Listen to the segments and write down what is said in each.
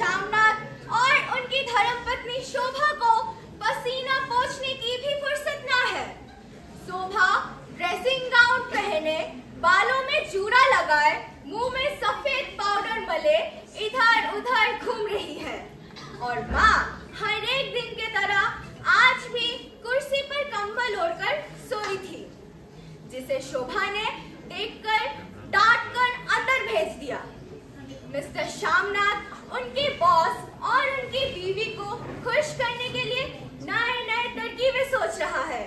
श्यामनाथ और उनकी धर्मपत्नी शोभा को पसीना पोंछने की भी फुर्सत ना है। शोभा ड्रेसिंग गाउन पहने, बालों में जूड़ा लगाए, मुंह में सफेद पाउडर मले इधर उधर घूम रही है। और माँ हर एक दिन की तरह आज भी कुर्सी पर कंबल ओढ़कर सोई थी, जिसे शोभा ने देखकर डांटकर अंदर भेज दिया। मिस्टर श्यामनाथ उनके बॉस और उनकी बीवी को खुश करने के लिए नए नए तरकीबें सोच रहा है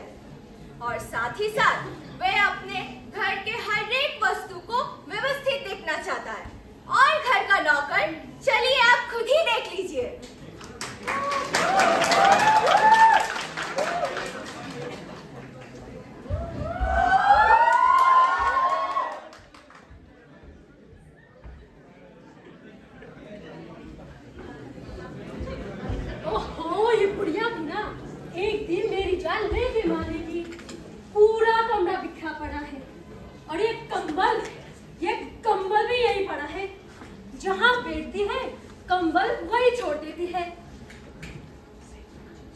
और साथ ही साथ वह अपने घर के हर एक वस्तु को व्यवस्थित देखना चाहता है। और घर का नौकर चलिए आप खुद ही देख लीजिए। ओहो, ये बुढ़िया भी ना एक दिन मेरी जान लेके मारेगी। पूरा कमरा बिखरा पड़ा है और ये कंबल भी यही पड़ा है। जहाँ बैठती है कंबल वही छोड़ देती है।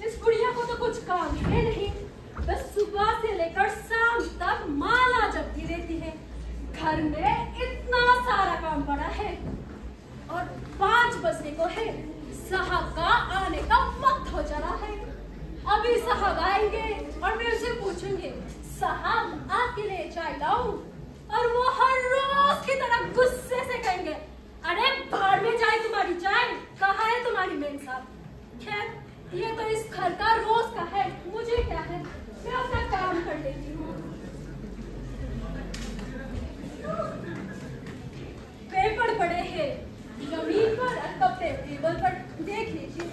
इस बुढ़िया को तो कुछ काम है नहीं, बस सुबह से लेकर शाम तक माला जपती रहती है। घर में इतना सारा काम पड़ा है और 5 बजने को है। साहब का आने का वक्त हो जा रहा है। अभी साहब आएंगे और मैं उसे पूछूंगी, साहब आपके लिए चाय लाऊं? और वो हर रोज की तरह गुस्से से कहेंगे, अरे बाहर में जाए तुम्हारी चाय, कहाँ है तुम्हारी मेन साहब? खैर, ये तो इस घर का रोज का है, मुझे क्या है, मैं अपना काम कर लेती हूँ। पेपर पड़े हैं जमीन पर और कपड़े टेबल पर, देख लीजिए।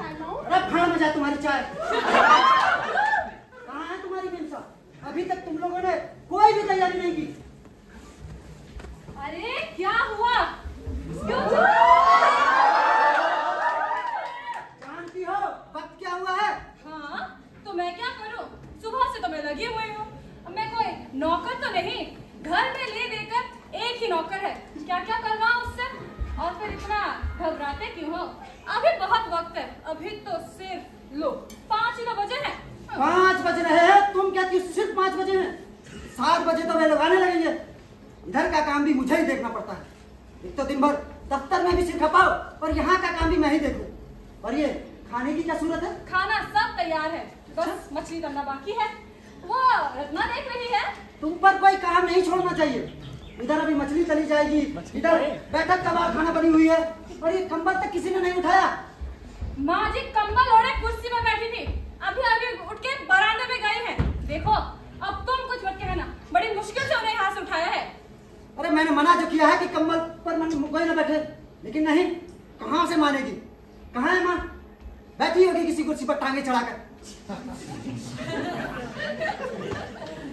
चाय लाऊं? अरे भाड़ में जाए तुम्हारी चाय। कहाँ है तुम्हारी मिंसा? अभी तक तुम लोगों ने कोई भी तैयारी नहीं की। अरे क्या हुआ? क्यों जानती हो वक्त क्या हुआ है? हाँ, तो मैं क्या करूं? सुबह से तो मैं लगी हुई हूँ। मैं कोई नौकर तो नहीं, घर में ले देकर एक ही नौकर है, क्या क्या करवाऊं उससे? और फिर इतना घबराते क्यों हो? अभी बहुत वक्त है, अभी तो सिर्फ लो 5 ही तो बजे हैं। 5 बज रहे हैं, तुम कहती हो सिर्फ 5 बजे हैं? 7 बजे तो वे लगाने लगेंगे। इधर का काम भी मुझे ही देखना पड़ता है। एक तो दिन भर दफ्तर में भी सिर खपाओ और यहाँ का काम भी मैं ही देखूं। और ये खाने की क्या सूरत है? खाना सब तैयार है, बस मछली तलना बाकी है। वो रत्ना देख रही है। तुम पर कोई काम नहीं छोड़ना चाहिए। इधर अभी मछली तली जाएगी, इधर बैठक का बाहर खाना बनी हुई है, और ये कंबल तक किसी ने नहीं उठाया। माँ जी कंबल ओढ़े कुर्सी में बैठी थी, अभी अभी उठ के बरामदे में गई हैं। देखो अब तुम कुछ मत कहना, बड़ी मुश्किल से उन्हें यहाँ से उठाया है। अरे मैंने मना जो किया है कि कंबल पर कोई न बैठे, लेकिन नहीं, कहाँ से मानेगी? कहाँ है माँ? बैठी होगी किसी कुर्सी पर टांगे चढ़ाकर।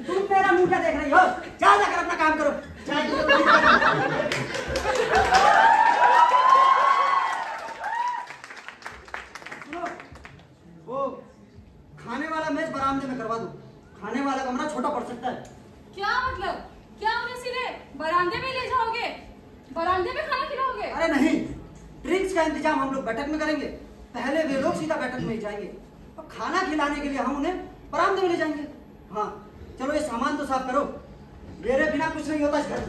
तुम मेरा मुंह क्या देख रही हो? जा जाकर अपना काम करो। वो खाने वाला मेज बरामदे में करवा दो। खाने वाला कमरा छोटा पड़ सकता है। क्या मतलब? क्या उन्हें सीधे बरामदे में ले जाओगे? बरामदे में खाना खिलाओगे? अरे नहीं, ड्रिंक्स का इंतजाम हम लोग बैठक में करेंगे। पहले वे लोग सीधा बैठक में ही जाएंगे और खाना खिलाने के लिए हम उन्हें बरामदे में ले जाएंगे। हाँ चलो, ये सामान तो साफ करो, मेरे बिना कुछ नहीं होता इस घर में।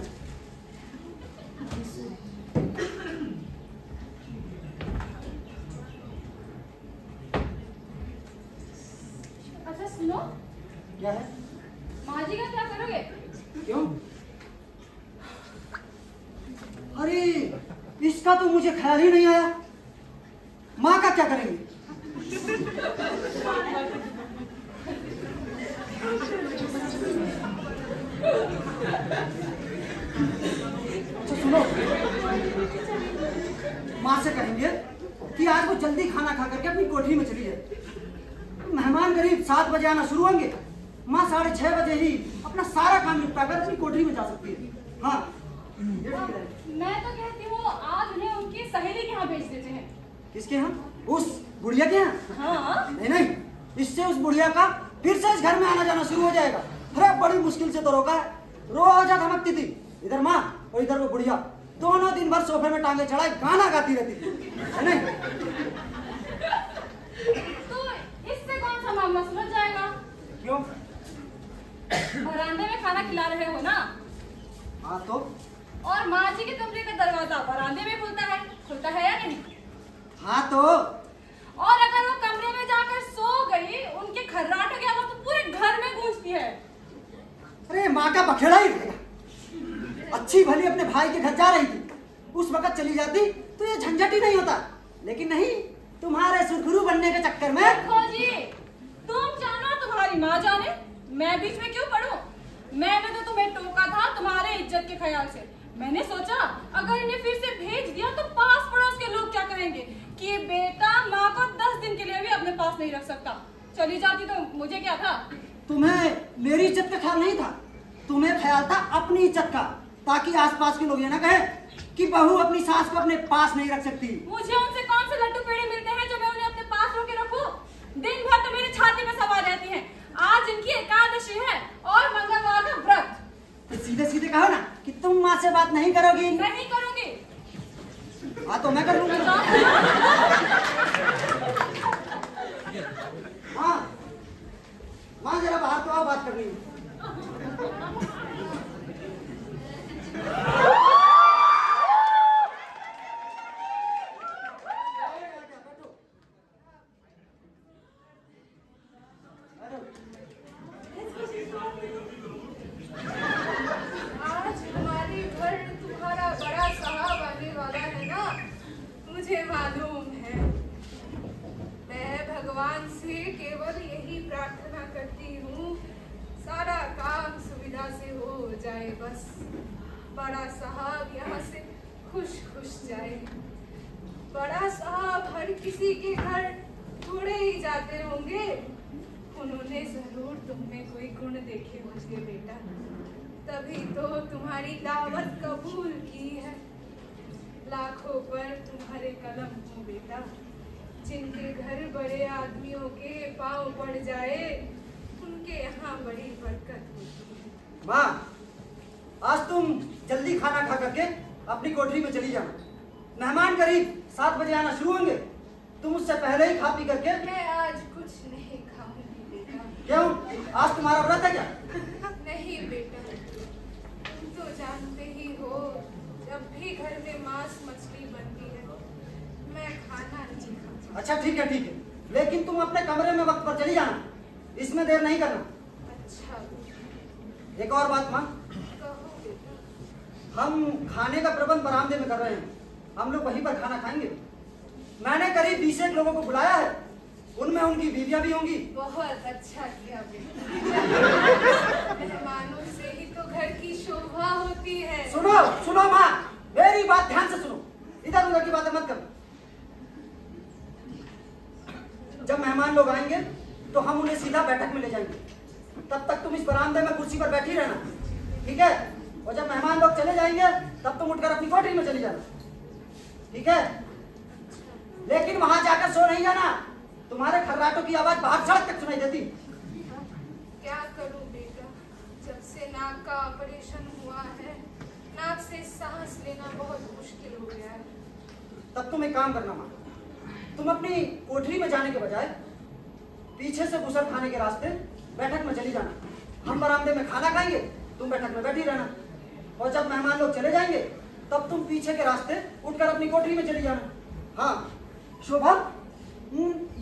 अच्छा सुनो, क्या है? माँ जी का क्या करोगे? क्यों? अरे इसका तो मुझे ख्याल ही नहीं आया। माँ का क्या करेंगे? अच्छा सुनो, माँ से कहेंगे कि आज वो जल्दी खाना खा करके अपनी कोठरी में चली जाए। मेहमान करीब 7 बजे आना शुरू होंगे। माँ 6:30 बजे ही अपना सारा काम निपटा कर अपनी कोठरी में जा सकती है। हाँ ये ठीक है। मैं तो कहती हूँ आज उन्हें उनकी सहेली के यहाँ भेज देते हैं। किसके यहाँ? उस बुढ़िया के यहाँ? हाँ। नहीं नहीं, इससे उस बुढ़िया का फिर से इस घर में आना जाना शुरू हो जाएगा। अरे बड़ी मुश्किल से तो रोका है, रोज धमकती थी। इधर माँ और इधर वो बुढ़िया, दोनों दिन भर सोफे में टांगे चढ़ाए गाना गाती रहती थी, है नहीं? तो इससे कौन सा मामला सुलझ जाएगा? क्यों? बरामदे में खाना खिला रहे हो ना? हाँ तो? और माँ जी के कमरे का दरवाजा बरामदे में खुलता है या नहीं? हाँ तो? और अगर वो कमरे में जाकर सो गई, उनके खर्राट हो गया तो पूरे घर में गूंजती है। अरे माँ का बखेड़ा ही रहेगा। अच्छी भली अपने भाई के घर जा रही थी, उस वक्त चली जाती तो ये झंझट ही नहीं होता। लेकिन नहीं, तुम्हारे सुरखुरू बनने के चक्कर में। देखो जी, तुम जानो तुम्हारी माँ जाने, मैं बीच में क्यों पढ़ूं? मैंने तो तुम्हें टोका था तुम्हारे इज्जत के ख्याल से। मैंने सोचा अगर इन्हें फिर से भेज दिया तो पास पड़ोस के लोग क्या कहेंगे कि बेटा माँ को 10 दिन के लिए भी अपने पास नहीं रख सकता। चली जाती तो मुझे क्या था? तुम्हें मेरी इज्जत का ख्याल नहीं था, तुम्हें ख्याल था अपनी इज्जत का, ताकि आसपास के लोग ये ना कहे कि बहू अपनी सास को अपने पास नहीं रख सकती। मुझे उनसे कौन से लड्डू पेड़े मिलते हैं जो मैं उन्हें अपने पास रोके रखूं? दिन भर तो मेरी छाती में सवार रहती हैं। आज इनकी एकादशी है और मंगलवार का व्रत। तो सीधे सीधे कहो ना कि तुम माँ से बात नहीं करोगी। नहीं करूंगी। हाँ तो मैं कर लूंगी। हाँ माँ जरा बाहर तो आओ, बात करनी है। आज हमारी घर तुम्हारा बड़ा साहब आने वाला है ना, मुझे मालूम है। मैं भगवान से केवल यही प्रार्थना करती हूँ, सारा काम सुविधा से हो जाए, बस बड़ा साहब यहाँ से खुश खुश जाए। बड़ा साहब हर किसी के घर मुड़े ही जाते होंगे। उन्होंने जरूर तुम में कोई गुण देखे होंगे बेटा, तभी तो तुम्हारी दावत कबूल की है। लाखों पर तुम्हारे कलम हो बेटा, जिनके घर बड़े आदमियों के पांव पड़ जाए उनके यहाँ बड़ी बरकत होती है। माँ, आज तुम जल्दी खाना खा करके अपनी कोठरी में चली जाना। मेहमान करीब 7 बजे आना शुरू होंगे। तुम उससे पहले ही खा पी करके। मैं आज कुछ नहीं खाऊंगी बेटा। क्यों? आज तुम्हारा व्रत है क्या? नहीं बेटा, तुम तो जानते ही हो, जब भी घर में मांस मछली बनती है मैं खाना नहीं खाता। अच्छा ठीक है, ठीक है, लेकिन तुम अपने कमरे में वक्त पर चली जाना, इसमें देर नहीं करना। अच्छा। एक और बात माँ, कहो बेटा। हम खाने का प्रबंध बरामदे में कर रहे हैं। हम लोग वहीं पर खाना खाएंगे। मैंने करीब 20 लोगों को बुलाया है, उनमें उनकी बीवियां भी होंगी। बहुत अच्छा किया बेटा। मेहमानों से ही तो घर की शोभा होती है। सुनो सुनो माँ, मेरी बात ध्यान से सुनो, इधर उधर की बातें मत करो। जब मेहमान लोग आएंगे तो हम उन्हें सीधा बैठक में ले जाएंगे। तब तक तुम इस बरामदे में कुर्सी पर बैठी रहना, ठीक है? और जब मेहमान लोग चले जाएंगे तब तुम उठकर अपनी कोठरी में चली जाना, ठीक है? लेकिन वहां जाकर सो नहीं जाना, तुम्हारे खर्राटों की आवाज बाहर सड़क तक सुनाई देती। क्या करूं बेटा, जब से नाक का ऑपरेशन हुआ है नाक से सांस लेना बहुत मुश्किल हो गया है। तब तुम एक काम करना माँ, तुम अपनी कोठरी में जाने के बजाय पीछे से गुसर खाने के रास्ते बैठक में चली जाना। हम बरामदे में खाना खाएंगे, तुम बैठक में बैठी रहना। और जब मेहमान लोग चले जाएंगे तब तुम पीछे के रास्ते उठकर अपनी कोठरी में चली जाना। हाँ शोभा,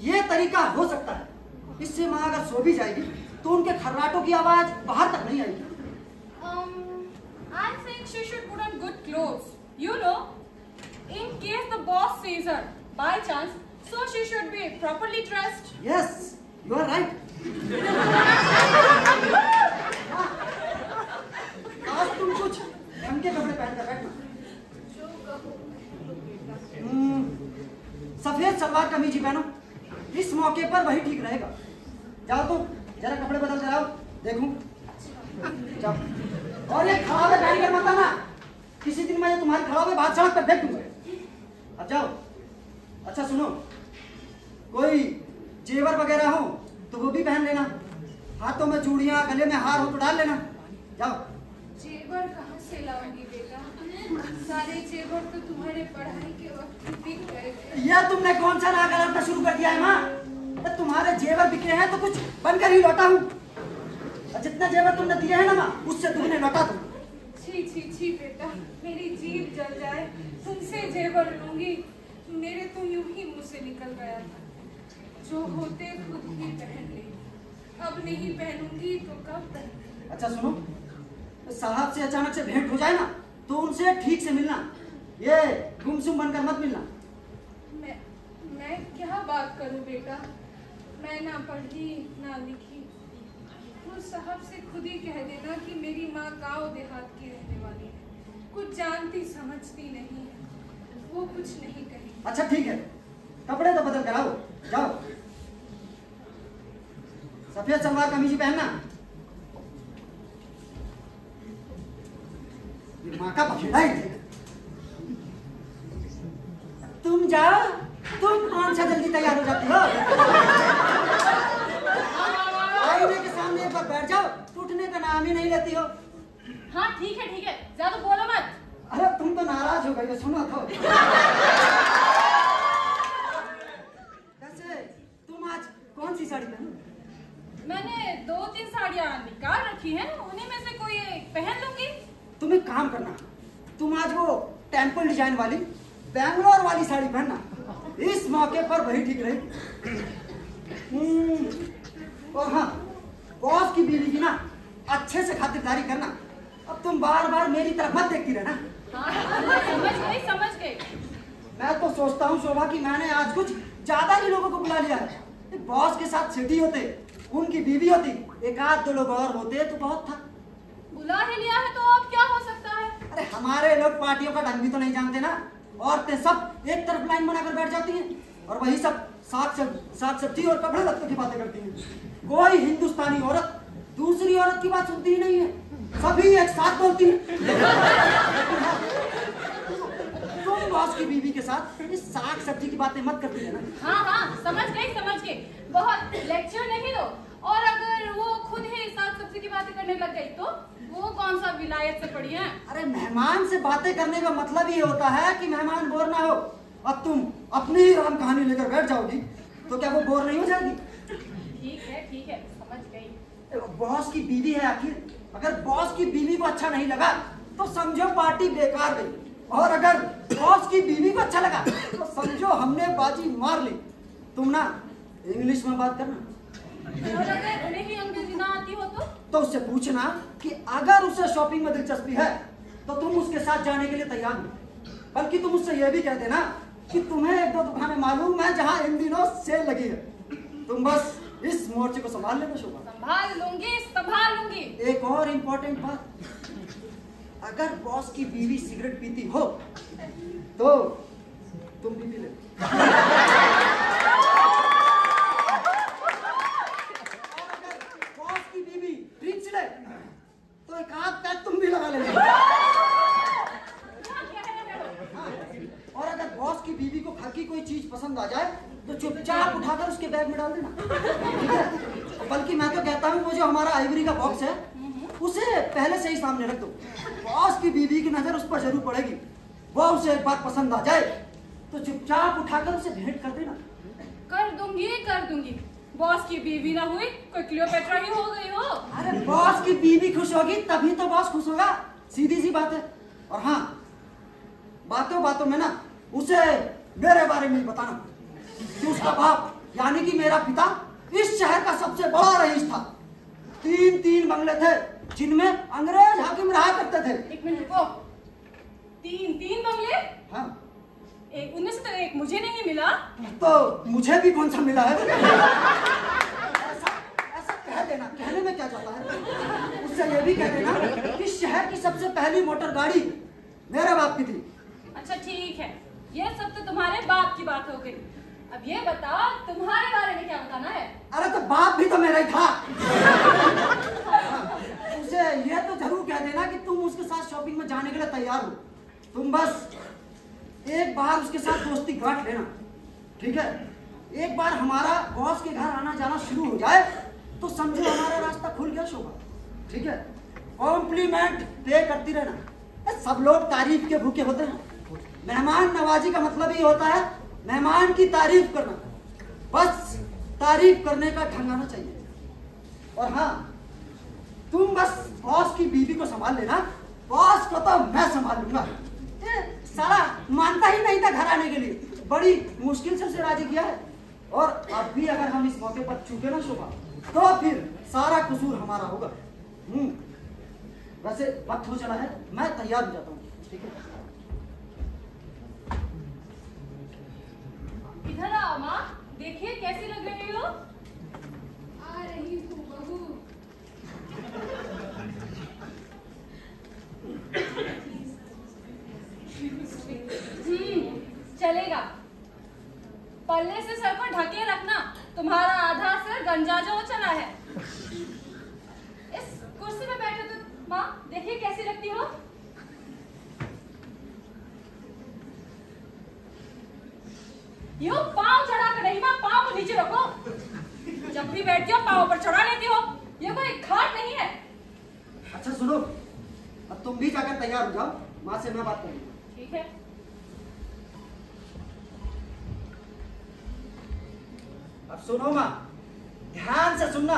ये तरीका हो सकता है। इससे माँ अगर सो भी जाएगी तो उनके खर्राटों की आवाज बाहर तक नहीं आएगी। I think she should put on good clothes. You know, in case the boss sees her by chance, so she should be properly dressed. Yes, you are right. आज तुम कुछ ढंग के कपड़े पहनकर बैठना। जो कहो बेटा। सफेद सलवार कमीज ही पहनो, इस मौके पर वही ठीक रहेगा। जाओ तुम जरा कपड़े बदल कर आओ, देखूं। जाओ। और ये खराबे पहन कर मत आना, किसी दिन मैं तुम्हारी खराबे बात सड़क पर देख दूंगा। अब जाओ। अच्छा सुनो, कोई जेवर वगैरह हो तो वो भी पहन लेना। हाथों में चूड़ियां, गले में हार हो तो डाल लेना। जाओ। जेवर कहाँ से लाऊंगी बेटा? सारे जेवर तो तुम्हारे पढ़ाई के वक्त बिक गए थे। यह तुमने कौन सा नागा रखना शुरू कर दिया है माँ? तुम्हारे जेवर बिके हैं तो कुछ बनकर ही लौटा हूँ। जितना जेवर तुमने दिए हैं ना माँ, उससे तुमने लौटा दूँ। छी छी छी बेटा, मेरी जीभ जल जाए, तुमसे जेवर लूंगी। मेरे तो यूं ही मुंह से निकल गया था। जो होते खुद ही पहन ले, अब नहीं पहनूंगी तो कब पहनूंगी? अच्छा सुनो, साहब से अचानक से भेंट हो जाए ना तो उनसे ठीक से मिलना, ये गुमसुम बनकर मत मिलना। मैं क्या बात करूं बेटा? मैं ना पढ़ी ना लिखी। वो साहब से खुद ही कह देना कि मेरी माँ गांव देहात की रहने वाली है, कुछ जानती समझती नहीं है, वो कुछ नहीं कहेगी। अच्छा ठीक है, कपड़े तो बदल कर आओ। जाओ। सफेद सलवार कमीज ही पहनना। ये माँ का बखेड़ा ही थे। तुम जाओ, तुम कौन सा जल्दी तैयार हो जाती हो? आईने के सामने एक बार बैठ जाओ, टूटने का नाम ही नहीं लेती हो। हाँ ठीक है, ज्यादा बोलो मत। अरे तुम तो नाराज हो गई हो, सुनो तो। कैसे तुम आज कौन सी साड़ी पहनी? मैंने 2-3 साड़ियाँ निकाल रखी हैं, उन्हीं में से कोई एक पहन लूंगी। तुम एक काम करना, तुम आज वो टेम्पल डिजाइन वाली बैंगलोर वाली साड़ी पहनना, इस मौके पर वही ठीक रहेगी। और हाँ, बॉस की बीवी की ना अच्छे से खातिरदारी करना। अब तुम बार बार मेरी तरफ मत देखती रहना। हाँ, समझ गई। मैं तो सोचता हूँ शोभा कि मैंने आज कुछ ज्यादा ही लोगों को बुला लिया है। बॉस के साथ सिटी होते, उनकी बीवी होती, एक आध 2 लोग और होते तो बहुत था। बुला ही लिया है तो अब क्या हो सकता है? अरे हमारे लोग पार्टियों का ढंग भी तो नहीं जानते ना। औरतें सब एक तरफ लाइन बनाकर बैठ जाती हैं और वही सब साग सब्जी और कपड़े लत्तों की बातें करती हैं। कोई हिंदुस्तानी औरत दूसरी औरत की बात सुनती ही नहीं है, सभी एक साथ बोलती हैं। तुम बॉस की बीवी के साथ इस साग सब्जी की बातें मत करती है ना। हाँ समझ गई। बहुत लेक्चर नहीं दो। और अगर वो खुद ही साग सब्जी की बातें करने लग गई तो वो कौन सा विलायत से पड़ी है? अरे मेहमान से बातें करने का मतलब ये होता है कि मेहमान बोर ना हो। अब तुम अपनी ही राम कहानी लेकर बैठ जाओगी तो क्या वो बोर नहीं हो जाएगी? ठीक है समझ गई। बॉस की बीवी है आखिर, अगर बॉस की बीवी को अच्छा नहीं लगा तो समझो पार्टी बेकार गई, और अगर बॉस की बीवी को अच्छा लगा तो समझो हमने बाजी मार ली। तुम ना इंग्लिश में बात करना। और अगर उन्हें ही अंग्रेजी ना आती हो तो उससे पूछना कि अगर उसे शॉपिंग में दिलचस्पी है तो तुम उसके साथ जाने के लिए तैयार हो। बल्कि तुम उससे यह भी कह देना कि तुम्हें एक दो दुकानें मालूम है जहां इन दिनों सेल लगी है। तुम बस इस मोर्चे को संभाल लेना शोभा। संभाल लूंगी। एक और इम्पोर्टेंट बात, अगर बॉस की बीवी सिगरेट पीती हो तो तुम भी पी ले। तो एक आध पैक तुम भी लगा लेना। और अगर बॉस की बीवी को घर की कोई चीज पसंद आ जाए तो चुपचाप उठाकर उसके बैग में डाल देना, ठीक है? बल्कि मैं तो कहता हूँ वो जो हमारा आइवरी का बॉक्स है उसे पहले से ही सामने रख दो। बॉस की बीवी की नजर उस पर जरूर पड़ेगी, वो उसे एक बार पसंद आ जाए तो चुपचाप उठाकर उसे भेंट कर देना। कर दूंगी। बॉस की बीवी ना हुई कोई क्लियोपेट्रा ही हो गई हो। अरे बॉस की बीवी खुश होगी तभी तो बॉस खुश होगा, सीधी सी बात है। और हाँ, बातों में ना उसे मेरे बारे में बताना कि उसका बाप यानी कि मेरा पिता इस शहर का सबसे बड़ा रईस था। 3 बंगले थे जिनमें अंग्रेज हाकिम रहा करते थे। एक मिनट रुको, 3 बंगले? हाँ। एक उनमें से तो एक मुझे नहीं मिला। तो मुझे भी कौन सा मिला है? ऐसा कह देना, कहने में क्या जाता है। उससे ये भी कह देना कि शहर की सबसे पहली मोटर गाड़ी मेरे बाप की थी। अच्छा ठीक है, ये सब तो तुम्हारे बाप की बात हो गई। अब ये बताओ तुम्हारे बारे में क्या बताना है? अरे तो बाप भी तो मेरा ही था। उसे ये तो जरूर कह देना कि तुम उसके साथ शॉपिंग में जाने के लिए तैयार हो। तुम बस एक बार उसके साथ दोस्ती गांठ लेना, ठीक है? एक बार हमारा बॉस के घर आना जाना शुरू हो जाए तो समझो हमारा रास्ता खुल गया शोभा, ठीक है? कॉम्प्लीमेंट पे करती रहना। सब लोग तारीफ के भूखे होते हैं। मेहमान नवाजी का मतलब ही होता है मेहमान की तारीफ करना। बस तारीफ करने का ढंग आना चाहिए। और हाँ, तुम बस बॉस की बीवी को संभाल लेना, बॉस को तो मैं संभाल लूंगा। साला मानता ही नहीं था घर आने के लिए, बड़ी मुश्किल से उसे राजी किया है। और अब भी अगर हम इस मौके पर चूके ना शोभा तो फिर सारा कसूर हमारा होगा। वैसे वक्त हो चला है, मैं तैयार हो जाता हूँ, ठीक है? इधर आओ माँ, देखिए कैसी लग रही हो। आ रही हूँ बहू। चलेगा, पल्ले से सर को ढके रखना, तुम्हारा आधा सर गंजा जो चला है। इस कुर्सी पे बैठे तो माँ देखिए कैसी लगती हो। यो पाँव चढ़ा कर नहीं माँ, पाँव को नीचे रखो। जब भी बैठती हो पाँव पर चढ़ा लेती हो, ये कोई खाट नहीं है। अच्छा सुनो, अब तुम भी जाकर तैयार हो जाओ, माँ से मैं बात करूंगा। ठीक है। अब सुनो माँ, ध्यान से सुनना।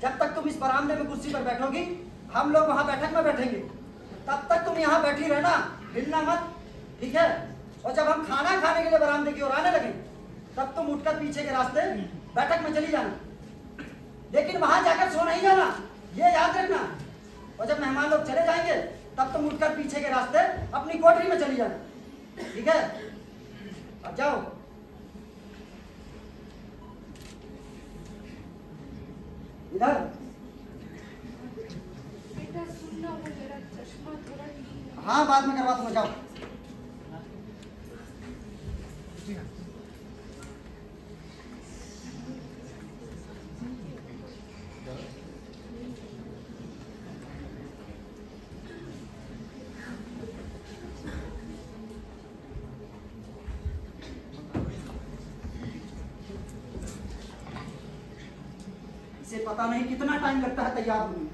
जब तक तुम इस बरामदे में कुर्सी पर बैठोगी, हम लोग वहां बैठक में बैठेंगे। तब तक तुम यहाँ बैठी रहना, हिलना मत, ठीक है? और जब हम खाना खाने के लिए बरामदे की ओर आने लगे तब तुम उठकर पीछे के रास्ते बैठक में चली जाना। लेकिन वहां जाकर सो नहीं जाना, ये याद रखना। और जब मेहमान लोग चले जाएंगे तब तुम उठकर पीछे के रास्ते अपनी कोठरी में चली जाना, ठीक है? अब जाओ। इधर बेटा सुनना, वो मेरा चश्मा थोड़ा ढीला। हाँ, बाद में करवा दूंगा, जाओ। इसे पता नहीं कितना टाइम लगता है तैयार होने में।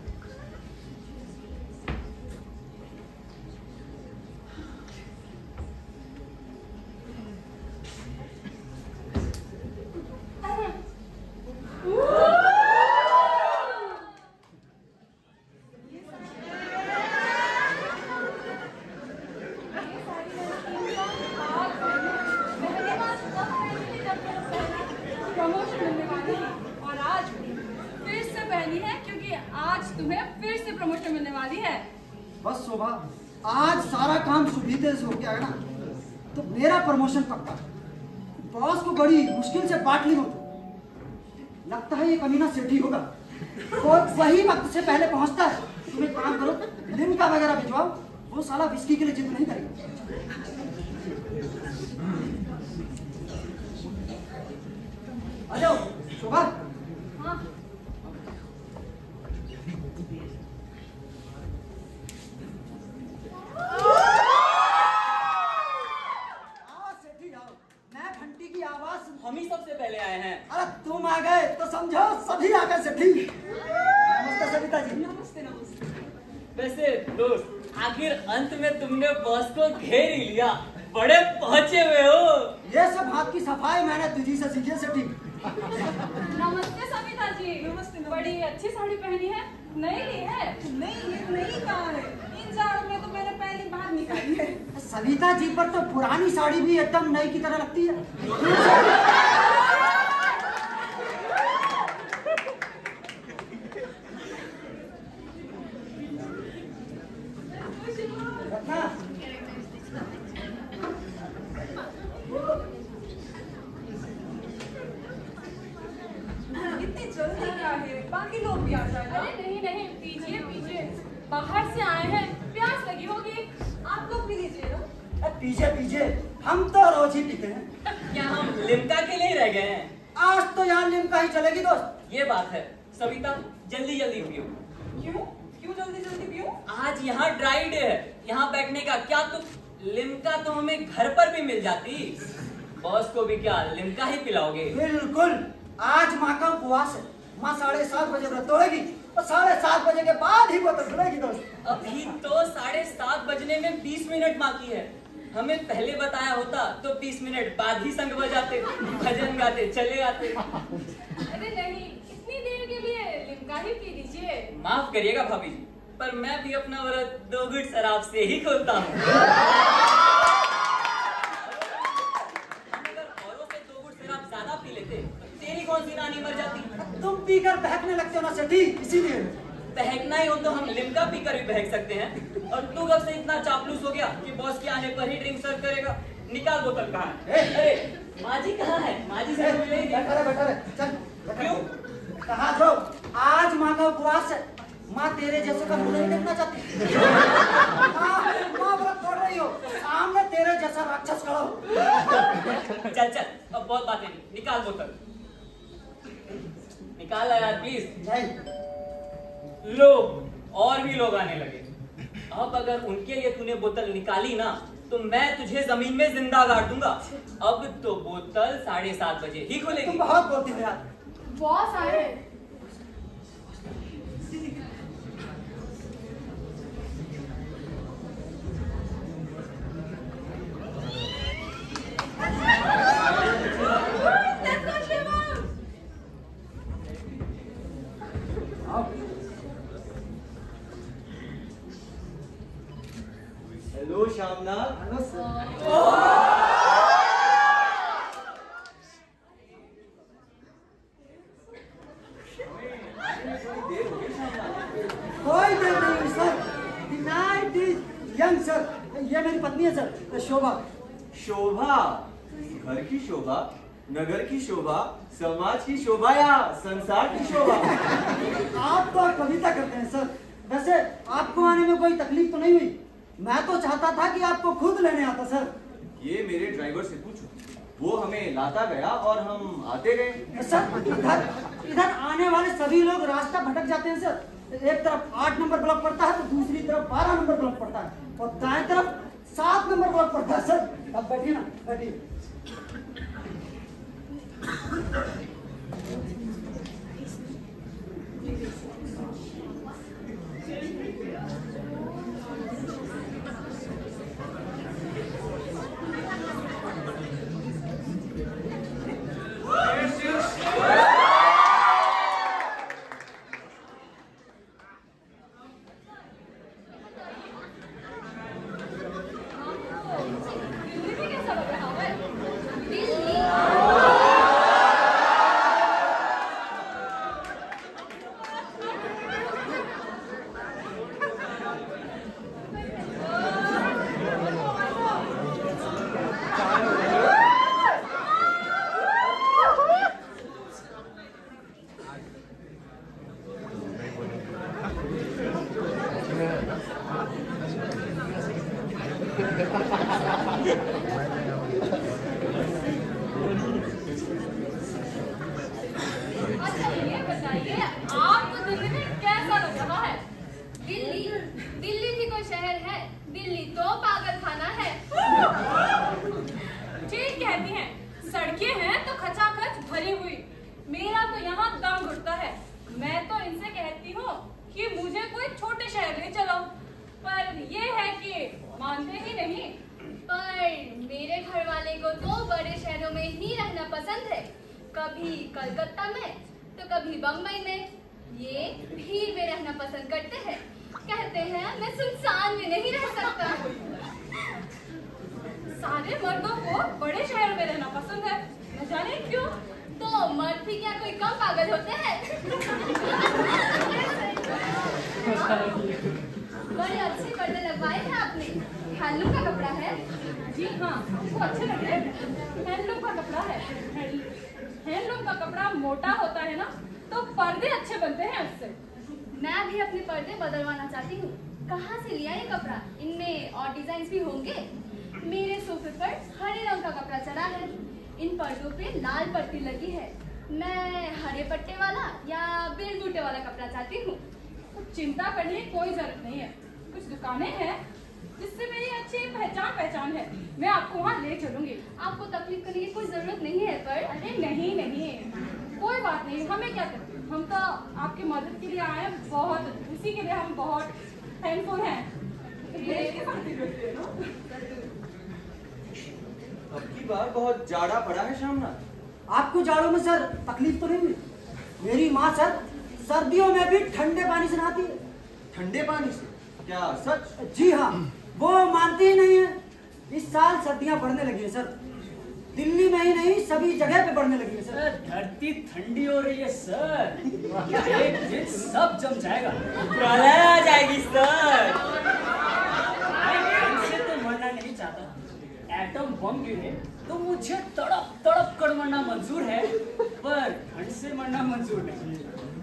प्रमोशन मिलने वाली है और आज फिर से पहनी है क्योंकि आज तुम्हें फिर से प्रमोशन मिलने वाली है। बस शोभा, आज सारा काम सुविधे से हो गया है ना, तो मेरा प्रमोशन पक्का। बॉस को बड़ी मुश्किल से बांट ली हो, लगता है ये कमीना सेठी होगा, वो वही वक्त से पहले पहुंचता है। तुम एक काम करो, लिम्का वगैरह भिजवाओ, वो साला विस्की के लिए जिद नहीं करेगा। आ जाओ शोभा। हाँ सेठी आओ, मैं घंटी की आवाज। हम ही सबसे पहले आए हैं। अरे तुम आ गए तो समझो सभी आ गए सेठी। नमस्ते सविता जी। नमस्ते नमस्ते। वैसे दोस्त, आखिर अंत में तुमने बॉस को घेर ही लिया, बड़े पहुंचे हुए हो। ये सब हाथ की सफाई मैंने तुझी से सीखी सेठी। नमस्ते सविता जी। नमस्ते। बड़ी अच्छी साड़ी पहनी है, नई ली है? नहीं, ये नहीं कहा है। इन जाड़ों में तो मैंने पहली बार निकाली है। सविता जी पर तो पुरानी साड़ी भी एकदम नई की तरह लगती है। रत्ना, इतनी जल्दी क्या है? बाकी लोग भी आ जाएगा। अरे नहीं नहीं, पीजिए पीजिए, बाहर से आए हैं, प्यास लगी होगी। आप लोग भी लीजिए ना। पीछे पीछे, हम तो रोज ही पीते हैं। क्या हम लिम्का के लिए रह गए हैं? आज तो यहाँ लिम्का ही चलेगी दोस्त। ये बात है। सविता, जल्दी जल्दी पियो। क्यों? क्यों जल्दी जल्दी पियूं? आज यहाँ ड्राई डे है, यहाँ बैठने का क्या तुम लिम्का तो हमें घर पर भी मिल जाती। बॉस को भी क्या लिम्का ही पिलाओगे? बिल्कुल, आज माँ का उपवास है। माँ 7:30 बजे व्रत तोड़ेगी और 7:30 बजे के बाद ही बोतल खुलेगी दोस्त। अभी तो 7:30 बजने में 20 मिनट बाकी है। हमें पहले बताया होता तो 20 मिनट बाद ही संग बजाते, भजन गाते चले आते। अरे नहीं, इतनी देर के लिए लिम्का ही पी लीजिए। माफ करिएगा भाभी जी, पर मैं भी अपना व्रत 2 घुट शराब से ही खोलता हूँ। अगर औरों से 2 घुट शराब ज्यादा पी लेते तो तेरी कौन सी रानी मर जाती। तुम पीकर बहकने लगते हो ना सेठी, इसीलिए। बहकना ही हो तो हम लिम्का पीकर भी बहक सकते हैं। और तू कब से इतना चापलूस हो गया कि बॉस के आने पर ही ड्रिंक सर्व करेगा? निकाल बोतल कहाँ है? अरे माँ जी कहाँ है? माँ जी से मिले ही नहीं। बैठा रहे, चल। क्यों? कहा दो, आज माँ का उपवास है। माँ तेरे जैसे का मुंह नहीं देखना चाहती। माँ व्रत तोड़ रही हो, सामने तेरे जैसा राक्षस खड़ा हो। चल चल, अब बहुत बातें नहीं, निकाल बोतल। निकाल यार प्लीज। नहीं, लो, और भी लोग आने लगे। अब अगर उनके लिए तूने बोतल निकाली ना तो मैं तुझे जमीन में जिंदा गाड़ दूंगा। अब तो बोतल 7:30 बजे ही खुलेगी। तुम बहुत बोलती हो यार। बॉस आए। हेलो श्यामनाथ। Hello sir. कोई देर नहीं sir. The night is young sir. ये मेरी पत्नी है सर, शोभा। शोभा? घर की शोभा, नगर की शोभा, समाज की शोभा या संसार की शोभा? आप तो कविता करते हैं सर। वैसे आपको आने में कोई तकलीफ तो नहीं हुई? मैं तो चाहता था कि आपको खुद लेने आता सर। ये मेरे ड्राइवर से पूछो, वो हमें लाता गया और हम आते गए। सर इधर आने वाले सभी लोग रास्ता भटक जाते हैं सर। एक तरफ 8 नंबर ब्लॉक पड़ता है तो दूसरी तरफ 12 नंबर ब्लॉक पड़ता है और दाएं तरफ 7 नंबर ब्लॉक पड़ता है सर। अब बैठिए ना, बैठिए। अच्छा ये बताइए आपको दिल्ली में कैसा लग रहा है? दिल्ली भी कोई शहर है? दिल्ली तो पागल खाना है। ठीक कहती हैं, सड़कें हैं तो खचाखच भरी हुई। मेरा तो यहाँ दम घुटता है। मैं तो इनसे कहती हूँ कि मुझे कोई छोटे शहर ले चलो, पर ये है कि मानते ही नहीं। पर मेरे घर वाले को तो बड़े शहरों में ही रहना पसंद है, कभी कलकत्ता में तो कभी बम्बई में। ये भीड़ में रहना पसंद करते हैं, कहते हैं मैं सुनसान में नहीं रह सकता। सारे मर्दों को बड़े शहर में रहना पसंद है, न जाने क्यों। तो मर्द भी क्या कोई कम पागल होते हैं? बड़े अच्छे पर्दे लगवाए हैं आपने, हैंडलूम का कपड़ा है। जी हाँ, आपको अच्छे लग रहे हैं। हैंडलूम का कपड़ा है। हैंडलूम का कपड़ा मोटा होता है ना, तो पर्दे अच्छे बनते हैं उससे। मैं भी अपने पर्दे बदलवाना चाहती हूँ। कहाँ से लिया ये कपड़ा? इनमें और डिजाइन भी होंगे। मेरे सोफे पर हरे रंग का कपड़ा चढ़ा है, इन पर्दों पे लाल पट्टी लगी है। मैं हरे पट्टे वाला या बेल बूटे वाला कपड़ा चाहती हूँ। तो चिंता करने की कोई जरूरत नहीं है। कुछ दुकानें हैं जिससे मेरी अच्छी पहचान है, मैं आपको वहाँ ले चलूंगी। आपको तकलीफ करने की कोई जरूरत नहीं है। पर अरे नहीं, कोई बात नहीं। हमें क्या करते, हम तो आपकी मदद के लिए आए हैं, बहुत उसी के लिए हम बहुत थैंकफुल हैं। अब की बार बहुत जाड़ा पड़ा है शामनाथ। आपको जाड़ों में सर तकलीफ तो नहीं हुई? मेरी माँ सर सर्दियों में भी ठंडे पानी से नहाती है। ठंडे पानी से? क्या सच? जी हाँ, वो मानती ही नहीं है। इस साल सर्दियाँ बढ़ने लगी है सर, दिल्ली में ही नहीं सभी जगह पे बढ़ने लगी है सर। सर धरती ठंडी हो रही है सर, एक दिन सब जम जाएगा। प्रलय आ जाएगी सर। इनसे तो मरना नहीं चाहता। एटम बम गिरे तो मुझे तड़प कर मरना मंजूर है, पर ठंड से मरना मंजूर नहीं।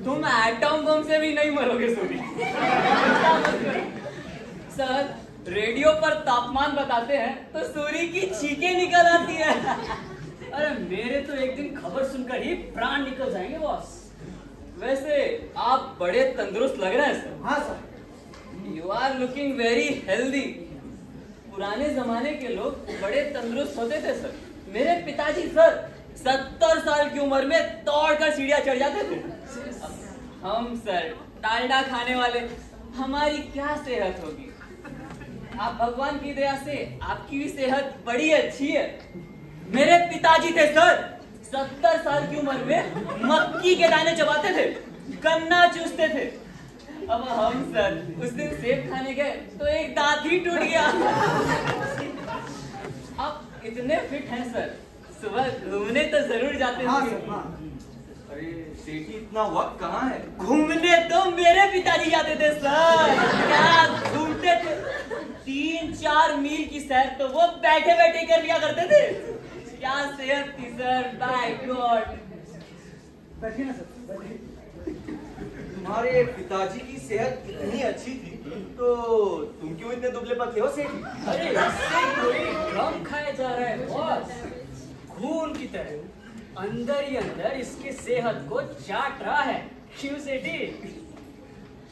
तुम एटम बम से भी नहीं मरोगे सोनी। सर रेडियो पर तापमान बताते हैं तो सूर्य की चीखें निकल आती है। अरे मेरे तो एक दिन खबर सुनकर ही प्राण निकल जाएंगे बॉस। वैसे आप बड़े तंदुरुस्त लग रहे हैं सर। हाँ sir. You are looking very healthy. पुराने जमाने के लोग बड़े तंदुरुस्त होते थे सर। मेरे पिताजी सर 70 साल की उम्र में दौड़कर सीढ़ियां चढ़ जाते थे। हम सर डालडा खाने वाले, हमारी क्या सेहत होगी। आप भगवान की दया से आपकी भी सेहत बड़ी अच्छी है। मेरे पिताजी थे सर 70 साल की उम्र में मक्की के दाने चबाते थे, गन्ना चूसते थे। अब हम सर उस दिन सेब खाने गए तो एक दांत ही टूट गया। अब इतने फिट हैं सर, सुबह घूमने तो जरूर जाते हाँ हैं। सर, हाँ। अरे सेठी इतना वक्त कहाँ है? घूमने तो मेरे पिताजी जाते थे सर, क्या घूमते थे। 3-4 मील की सैर तो वो बैठे बैठे कर लिया करते थे। क्या सेहत थी सर, बाय गॉड। बैठिए ना सर, बैठिए। तुम्हारे पिताजी की सेहत इतनी अच्छी थी तो तुम क्यों इतने दुबले पतले हो सेठी? अरे इससे कोई गम खाया जा रहा है बॉस, खून की तरह अंदर ही अंदर इसकी सेहत को चाट रहा है। क्यों सेठी?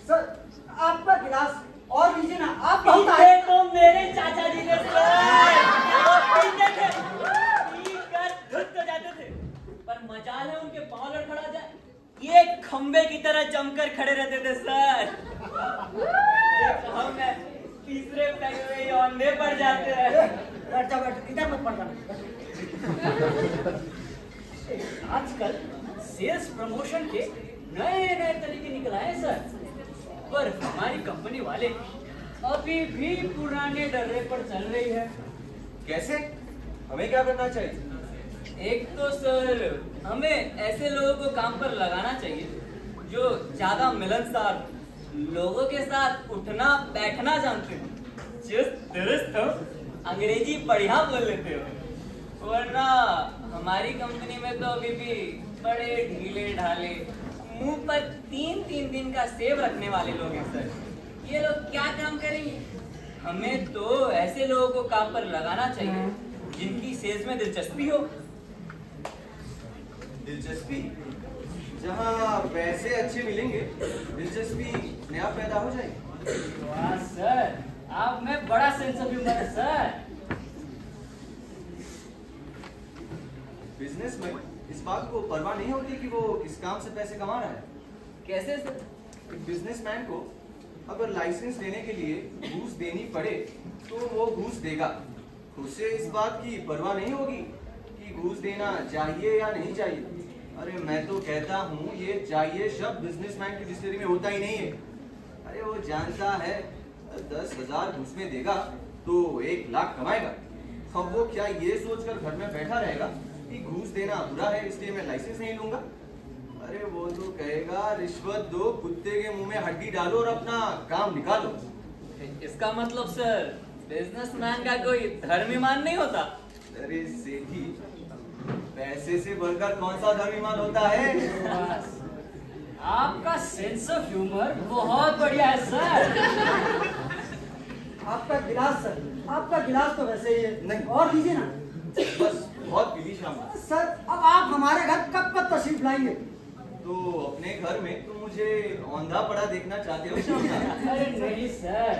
सर आपका गिलास और लीजिए ना, आप बहुत पीते तो मेरे चाचा जी ने सर, वो पीते थे, पीकर धुत हो जाते थे। पर मजाल है उनके पांव लड़खड़ा जाए, ये खंबे की तरह जमकर खड़े रहते थे सर। हम तीसरे पैग में ही औंधे पड़ जाते हैं। बैठ जाओ, बैठ, इधर मत पड़ जाना। आजकल सेल्स प्रमोशन के नए तरीके निकल आए सर, पर हमारी कंपनी वाले अभी भी पुराने डर्रे पर चल रही है। कैसे? हमें क्या करना चाहिए? एक तो सर हमें ऐसे लोगों को काम पर लगाना चाहिए जो ज्यादा मिलनसार, लोगों के साथ उठना बैठना जानते हो, चुस्त दुरुस्त हो, अंग्रेजी बढ़िया बोल लेते हो। वरना हमारी कंपनी में तो अभी भी बड़े ढीले ढाले, मुंह पर 3-3 दिन का सेब रखने वाले लोग हैं सर। ये लोग क्या काम करेंगे? हमें तो ऐसे लोगों को काम पर लगाना चाहिए जिनकी सेल्स में दिलचस्पी हो। दिलचस्पी? जहाँ पैसे अच्छे मिलेंगे, दिलचस्पी नया पैदा हो जाएगी। वाह सर, आप में बड़ा सेंस ऑफ ह्यूमर है सर। बिजनेस में इस बात को परवाह नहीं होती कि वो किस काम से पैसे कमा रहा है। कैसे सर? बिजनेसमैन को अगर लाइसेंस लेने के लिए घूस देनी पड़े तो वो घूस देगा। उसे इस बात की परवाह नहीं होगी कि घूस देना चाहिए या नहीं चाहिए। अरे मैं तो कहता हूँ ये चाहिए शब्द बिजनेसमैन की डिक्शनरी में होता ही नहीं है। अरे वो जानता है 10,000 घूस में देगा तो 1 लाख कमाएगा। अब वो क्या ये सोचकर घर में बैठा रहेगा कि घूस देना बुरा है इसलिए मैं लाइसेंस नहीं लूंगा। अरे वो तो कहेगा रिश्वत दो, कुत्ते के मुंह में हड्डी डालो और अपना काम निकालो। इसका मतलब सर बिजनेसमैन का कोई धर्म ईमान नहीं होता? अरे सेठी, पैसे से बढ़कर कौन सा धर्म ईमान होता है? बस, आपका सेंस ऑफ ह्यूमर बहुत बढ़िया है सर। आपका गिलास सर, आपका गिलास तो वैसे ही है। नहीं। और दीजिए ना। बस बहुत पीली शाम। सर अब आप हमारे घर कब कब तशरीफ लाएंगे? तो अपने घर में तुम मुझे औंधा पड़ा देखना चाहते हो शाम? अरे नहीं सर,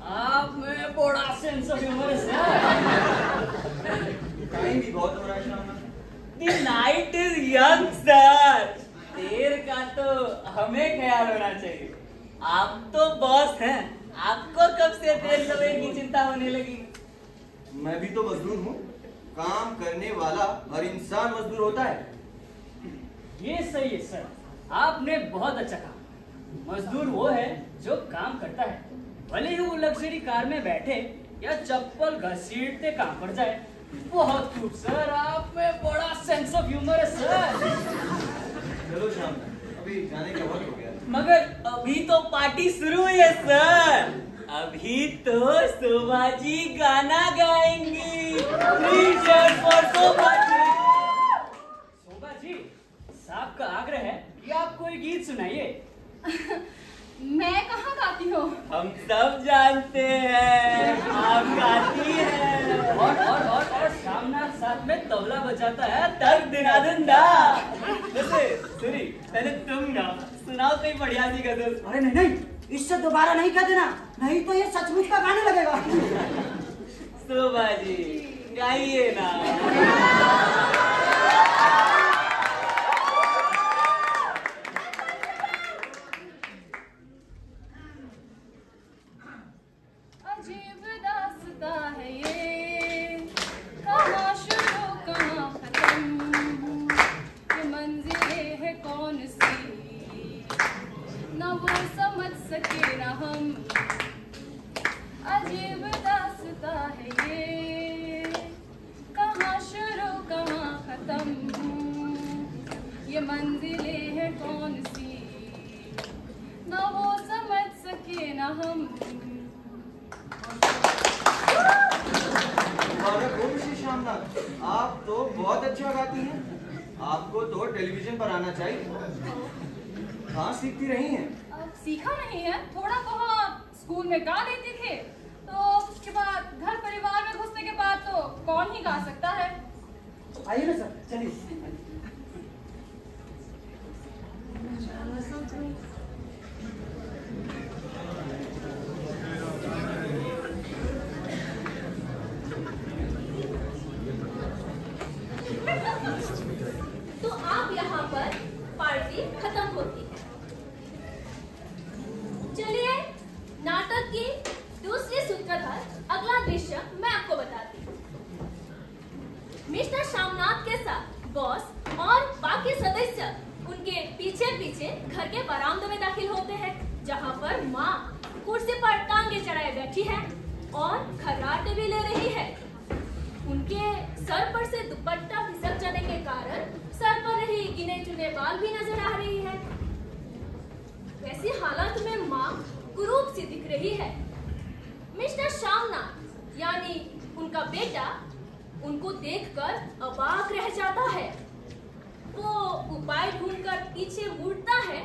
आप में बड़ा सेंस ऑफ ह्यूमर है सर। टाइम भी बहुत हो रहा है शाम। The night is young sir। देर का तो हमें ख्याल होना चाहिए। आप तो बॉस हैं, आपको कब से देर सवेर की चिंता होने लगी? मैं भी तो मजदूर हूँ। काम करने वाला हर इंसान मजदूर होता है। ये सही है सर, आपने बहुत अच्छा कहा। मजदूर वो है जो काम करता है, भले ही वो लग्जरी कार में बैठे या चप्पल घसीटते काम पड़ जाए। बहुत खूब सर, आप में बड़ा सेंस ऑफ ह्यूमर है सर। चलो शाम, अभी जाने का वक्त हो गया। मगर अभी तो पार्टी शुरू हुई है सर। अभी तो शोभा जी गाना गाएंगी। Three cheers for Shobha ji. Shobha ji, साहब का आग्रह है कि आप कोई गीत सुनाइए। मैं कहाँ गाती हूँ? हम सब जानते हैं आप गाती हैं। और शामनाथ साथ में तबला बजाता है तक दिनादन दा। वैसे सुनी, पहले तुम गाओ, सुनाओ कोई बढ़िया सी गजल। अरे नहीं नहीं, इससे दोबारा नहीं कह देना, नहीं तो ये सचमुच का गाने लगेगा। शोभा जी गाइए ना। अजीब दास्ता है ये, कहाँ शुरू कहाँ खत्म, ये मंजिलें है कौन सी, न वो समझ सके न हम। अजीब दास्ता है ये, कहाँ शुरू कहाँ खत्म, ये मंजिलें है कौन सी, न वो समझ सके न हम। शामनाथ, आप तो बहुत अच्छा गाती हैं। आपको तो टेलीविजन पर आना चाहिए। कहाँ सीखती रही हैं? अब सीखा नहीं है, थोड़ा बहुत स्कूल में गा लेते थे, तो उसके बाद घर परिवार में घुसने के बाद तो कौन ही गा सकता है। आइए ना सर, चलिए। तो आप यहाँ पर पार्टी खत्म होती है। चलिए नाटक की दूसरी सूत्रधार अगला दृश्य मैं आपको बताती हूँ। मिस्टर शामनाथ के साथ बॉस और बाकी सदस्य उनके पीछे पीछे घर के बरामदे में दाखिल होते हैं, जहाँ पर माँ कुर्सी पर टांगे चढ़ाए बैठी है और खर्राटे भी ले रही है। उनके सर पर से दुपट्टा खिसक जाने के कारण सर पर रही गिने चुने बाल भी नजर आ रही है। वैसी हालत में माँ कुरूप सी दिख रही है। मिस्टर शामनाथ यानी उनका बेटा उनको देखकर अबाक रह जाता है। वो उपाय ढूंढकर पीछे मुड़ता है,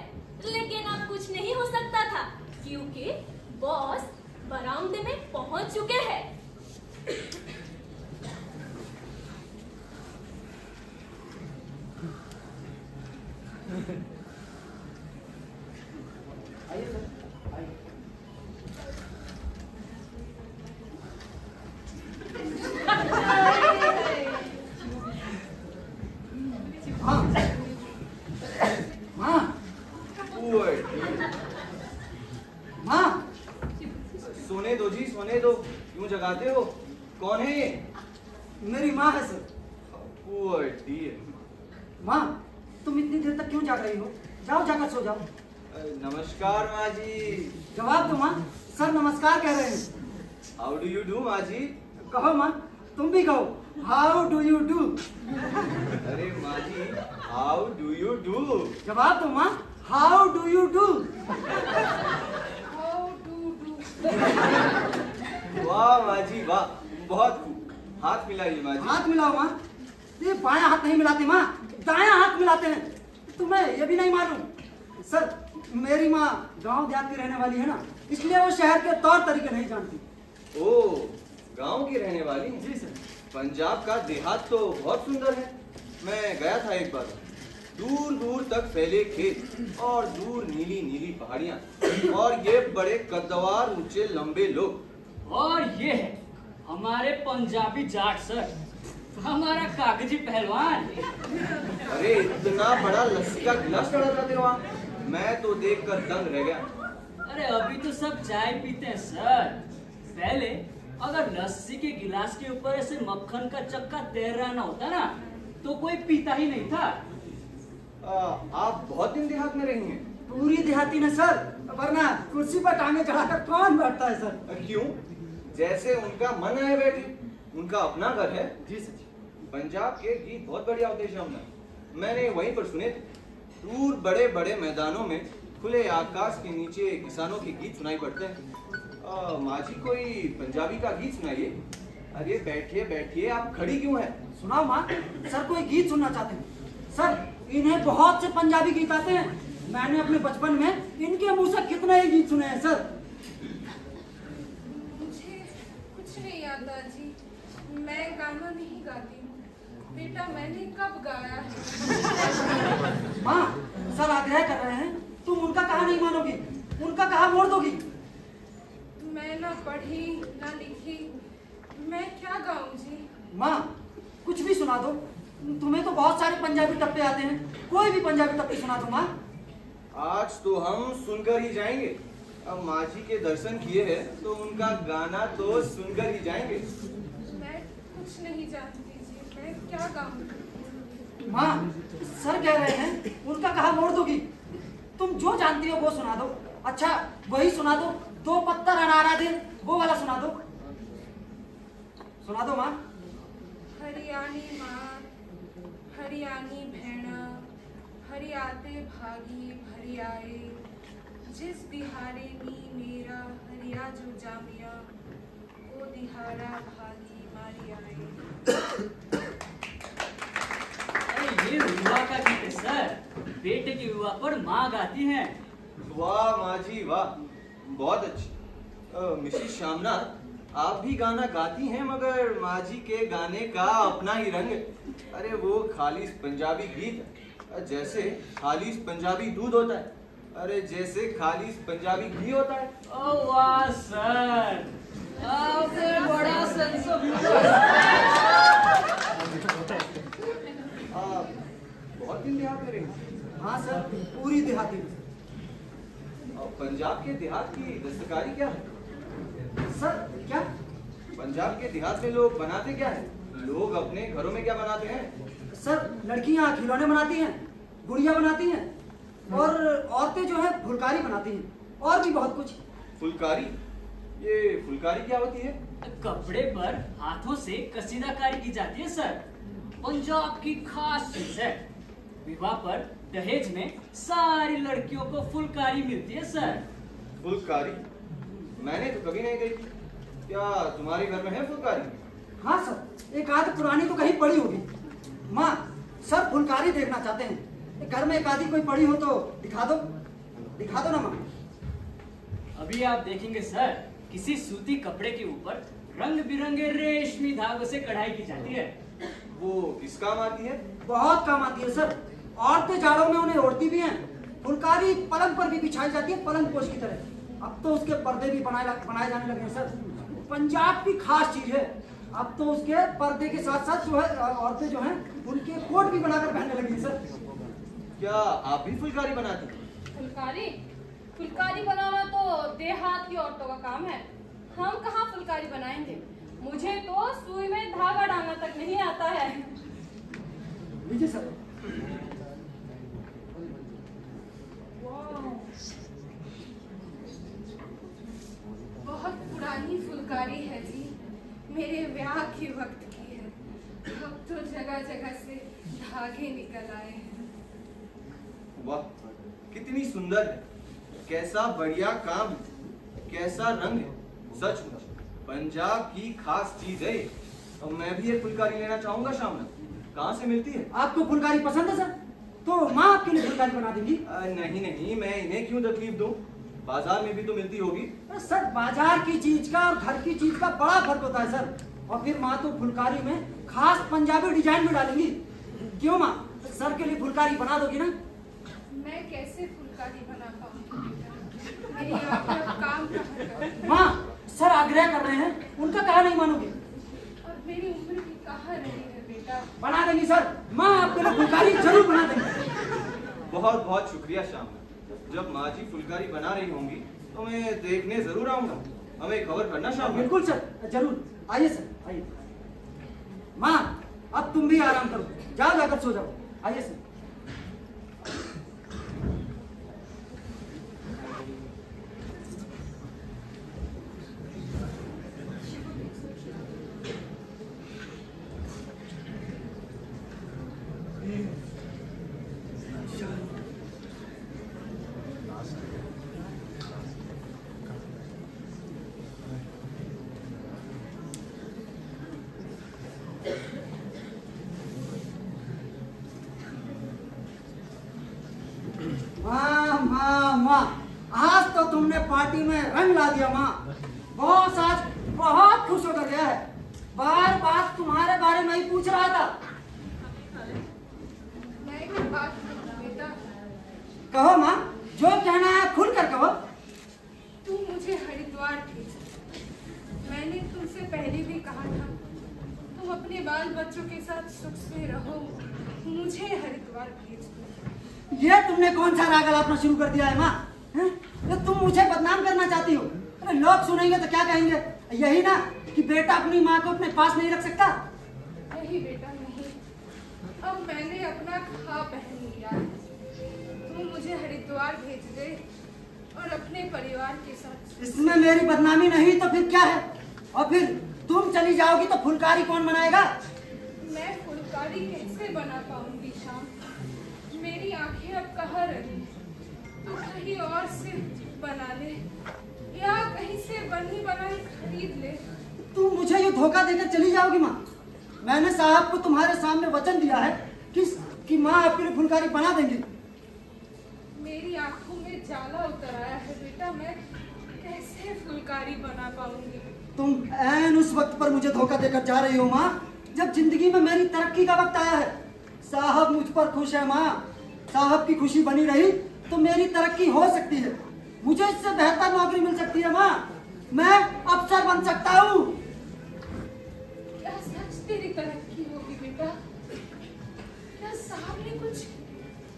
लेकिन अब कुछ नहीं हो सकता था क्योंकि बॉस बरामदे में पहुंच चुके हैं। आइए सर, आइए। हाँ हाँ हाँ, सोने दो जी, सोने दो, क्यों जगाते हो? कौन है ये? मेरी माँ है सर। Poor dear. माँ, तुम इतनी देर तक क्यों जाग रही हो? जाओ जाकर सो जाओ। नमस्कार माँ जी। जवाब दो माँ, सर नमस्कार कह रहे हैं। How do you do माँ जी? कहो माँ, तुम भी कहो, हाउ डू यू डू। अरे माँ जी, how do you do? जवाब दो माँ, how do you do. How do do? वाह माँ जी वाह, बहुत खूब। हाथ मिलाइए माँ जी। हाथ मिलाओ माँ। ये बायां हाथ नहीं मिलाते माँ, दायां हाथ मिलाते हैं। तुम्हें ये भी नहीं मालूम? सर, मेरी माँ गांव देहात की रहने वाली है ना, इसलिए वो शहर के तौर तरीके नहीं जानती। ओह, गांव की रहने वाली? जी सर। पंजाब का देहात तो बहुत सुंदर है। मैं गया था एक बार। दूर दूर तक फैले खेत और दूर नीली नीली पहाड़ियाँ और ये बड़े कद्दावर ऊंचे लंबे लोग। और ये है हमारे पंजाबी जाट सर, हमारा कागजी पहलवान। अरे इतना बड़ा लस्सी का गिलास चढ़ा जाते हो आप? मैं तो देखकर दंग रह गया। अरे अभी तो सब चाय पीते हैं सर, पहले अगर लस्सी के गिलास के ऊपर ऐसे मक्खन का चक्का तैर रहा ना होता ना तो कोई पीता ही नहीं था। आप बहुत दिन देहात में रही हैं? पूरी देहाती ने सर, वरना कुर्सी पर टांगे चढ़ाकर कौन बैठता है सर? क्यों? जैसे उनका मन है बैठे, उनका अपना घर है। जी सर। पंजाब के गीत बहुत बढ़िया होते हैं शामना, मैंने वहीं पर सुने थे। दूर बड़े बड़े मैदानों में खुले आकाश के नीचे किसानों के गीत सुनाई पड़ते हैं। माँ जी कोई पंजाबी का गीत सुनाइए। अरे बैठिए बैठिए, आप खड़ी क्यों है? सुनाओ माँ, सर कोई गीत सुनना चाहते हैं? सर, इन्हें बहुत से पंजाबी गीत आते हैं। मैंने अपने बचपन में इनके मुंह से कितने ही गीत सुने हैं सर। मुझे कुछ नहीं आता जी, मैं गाना नहीं गाती हूँ। बेटा मैंने कब गाया है? माँ, सर आग्रह कर रहे हैं, तुम उनका कहा नहीं मानोगी, उनका कहा मोड़ दोगी। मैं ना पढ़ी ना लिखी, मैं क्या गाऊं जी? माँ, कुछ भी सुना दो। तुम्हें तो बहुत सारे पंजाबी टप्पे आते हैं, कोई भी पंजाबी टप्पे सुना दो माँ। आज तो हम सुनकर ही जाएंगे। अब माँ जी के दर्शन किए हैं तो उनका गाना तो सुनकर ही जाएंगे। मैं कुछ नहीं जानती जी, मैं क्या गाऊं? माँ, सर कह रहे हैं, उनका कहा मोड़ दोगी। तुम जो जानती हो वो सुना दो। अच्छा वही सुना दो, दो पत्थर अनारा दे, वो वाला सुना दो। सुना दो माँ। हरियाणी माँ, हरियाणी भेड़ा, हरियाते भागी भरियाए, जिस दिहारे नी मेरा हरिया जो जामिया, वो दिहारा भागी मारी आए। अरे ये विवाह का गीत है सर, बेटे के विवाह पर माँ गाती हैं। वाह माँ जी वाह, बहुत अच्छी। मिसेस शामनाथ, आप भी गाना गाती हैं मगर माँ जी के गाने का अपना ही रंग है। अरे वो खालिस पंजाबी गीत है, जैसे खालिस पंजाबी दूध होता है, अरे जैसे खालिस पंजाबी घी होता है। ओ वाह सर, आपने बड़ा सेंस ऑफ बहुत दिन देहात में रही? हाँ सर, पूरी देहाती में। पंजाब के देहात की दस्तकारी क्या है? सर क्या? पंजाब के देहात में लोग बनाते क्या है? लोग अपने घरों में क्या बनाते हैं? सर लड़कियां खिलौने बनाती हैं, गुड़िया बनाती हैं, और औरतें जो है फुलकारी बनाती हैं, और भी बहुत कुछ। फुलकारी? ये फुलकारी क्या होती है? कपड़े पर हाथों से कसीदाकारी की जाती है सर, पंजाब की खास चीज है। विवाह पर दहेज में सारी लड़कियों को फुलकारी मिलती है सर। फुलकारी? मैंने तो कभी नहीं देखी। क्या तुम्हारे घर में है फुलकारी? हाँ सर, एक आध पुरानी तो कहीं पड़ी होगी। माँ, सर फुलकारी देखना चाहते हैं, घर में एक आधी कोई पड़ी हो तो दिखा दो ना माँ। अभी आप देखेंगे सर, किसी सूती कपड़े के ऊपर रंग बिरंगे रेशमी धागों से कढ़ाई की जाती है। वो किस काम आती है? बहुत काम आती है सर। औरतें जाड़ों में उन्हें ओढ़ती भी हैं, फुलकारी पलंग पर भी बिछाई जाती है, पलंग पोश की तरह। अब तो उसके पर्दे भी बनाए जाने लगे हैं सर। पंजाब की खास चीज है। अब तो उसके पर्दे के साथ साथ जो है औरतें जो हैं उनके कोट भी बनाकर पहनने लगी हैं सर। क्या आप भी फुलकारी बनाती हैं? फुलकारी फुलकारी बनाना तो देहात की औरतों का काम है। हम कहाँ फुलकारी बनाएंगे। मुझे तो सुई में धागा डालना तक नहीं आता है। लीजिए सर। बहुत पुरानी फुलकारी है जी, मेरे ब्याह के वक्त की है। अब तो जगह जगह से धागे निकल आए हैं। वाह, कितनी सुंदर है, कैसा बढ़िया काम, कैसा रंग है। सचमुच पंजाब की खास चीज है। अब मैं भी एक फुलकारी लेना चाहूंगा शाम में। कहाँ से मिलती है? आपको फुलकारी पसंद है सर? तो माँ आपके लिए फुलकारी बना देंगी। नहीं नहीं, मैं इन्हें क्यों तकलीफ दूं? बाजार में भी तो मिलती होगी। सर बाजार की चीज का और घर की चीज का बड़ा फर्क होता है सर। और फिर माँ तो फुलकारी में खास पंजाबी डिजाइन भी डालेंगी। क्यों माँ, सर के लिए फुलकारी बना दोगी ना? मैं कैसे फुलकारी बना पाऊंगी? मेरी आंखें अब काम कहाँ करें? माँ सर आग्रह कर रहे हैं, उनका कहा नहीं मानोगे? और मेरी उम्र भी कहाँ रही है बेटा? बना देंगी सर, माँ आपके लिए फुलकारी जरूर बना देंगी। बहुत बहुत शुक्रिया श्याम। जब माँ जी फुलकारी बना रही होंगी तो मैं देखने जरूर आऊंगा। हमें खबर करना श्याम। बिल्कुल सर, जरूर आइए सर, आइए। माँ अब तुम भी आराम करो, जाओ जाकर सो जाओ। आइए सर। आज तो तुमने पार्टी में रंग ला दिया माँ। बॉस आज बहुत खुश होकर गया है, बार बार तुम्हारे बारे में ही पूछ रहा था। मैं एक बात कहूं बेटा? कहो माँ, जो कहना है खुल कर कहो। तू मुझे हरिद्वार भेज। मैंने तुमसे पहले भी कहा था, तुम अपने बाल बच्चों के साथ सुख से रहो, मुझे हरिद्वार भेज दो। ये तुमने कौन सा राग अलापना शुरू कर दिया है माँ? तो तुम मुझे बदनाम करना चाहती हो? अरे लोग सुनेंगे तो क्या कहेंगे? यही ना कि बेटा अपनी माँ को अपने पास नहीं रख सकता। नहीं बेटा नहीं, अब मैंने अपना खा पहन लिया। तुम मुझे हरिद्वार भेज दे और अपने परिवार के साथ। इसमें मेरी बदनामी नहीं तो फिर क्या है? और फिर तुम चली जाओगी तो फुलकारी कौन बनाएगा? मैं फुलकारी कैसे बना पाऊंगी शाम? मेरी आंखें अब कहाँ रही? तू कहीं और से बना ले या कहीं से बनी बनाई खरीद ले। तुम मुझे ये धोखा देकर चली जाओगी माँ? मैंने साहब को तुम्हारे सामने वचन दिया है कि माँ आपके लिए फुलकारी बना देंगी। मेरी आंखों में जाला उतर आया है बेटा, मैं कैसे फुलकारी बना पाऊंगी? तुम ऐन उस वक्त पर मुझे धोखा देकर जा रही हो माँ, जब जिंदगी में मेरी तरक्की का वक्त आया है। साहब मुझ पर खुश है माँ, साहब की खुशी बनी रही तो मेरी तरक्की हो सकती है, मुझे इससे बेहतर नौकरी मिल सकती है माँ, मैं अफसर बन सकता हूँ। क्या सच तेरी तरक्की होगी बेटा? क्या साहब ने कुछ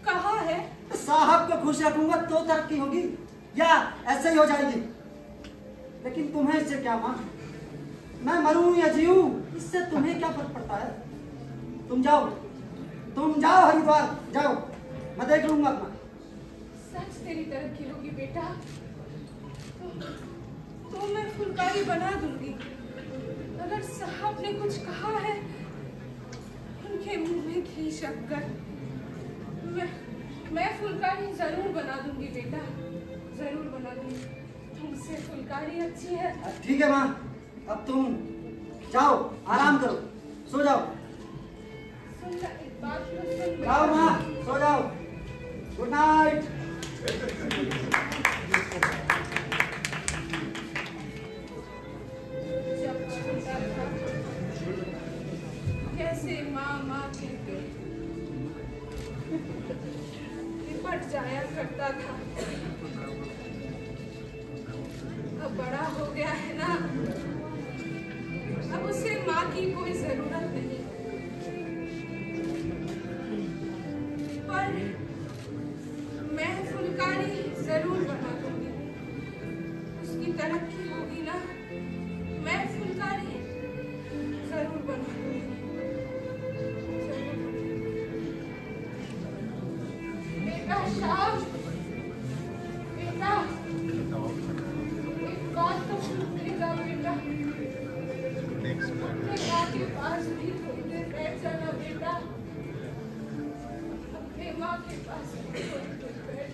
कहा है? साहब को खुश रखूंगा तो तरक्की होगी या ऐसे ही हो जाएगी? लेकिन तुम्हें इससे क्या माँ? मैं मरूं या जीऊं इससे तुम्हें क्या फर्क पड़ता है? तुम जाओ हरिद्वार जाओ, मैं देख लूंगा अपना। सच तेरी तरक्की होगी बेटा तो मैं फुलकारी बना दूंगी। अगर साहब ने कुछ कहा है, उनके मुंह में घी शक्कर, मैं फुलकारी जरूर बना दूंगी बेटा, जरूर बना दूंगी। तुमसे फुलकारी अच्छी है। ठीक है माँ, अब तुम जाओ आराम करो, सो जाओ। सुन एक बात तो सुन जाओ माँ, सो जाओ। Good night. जब छोटा था कैसे माँ माँ कहते, निपट जाया करता था। अब बड़ा हो गया है ना, अब उसे माँ की कोई जरूरत नहीं। पर मैं फुलकारी जरूर बना दूंगी। उसकी तरक्की होगी ना, मैं फुलकारी जरूर बना दूंगी। बेटा श्याम, बेटा एक बात तो सुनिएगा बेटा, अपने माँ के पास भी थोड़ी देर बैठ जाना बेटा, अपने माँ के पास भी थोड़ी देर बैठ।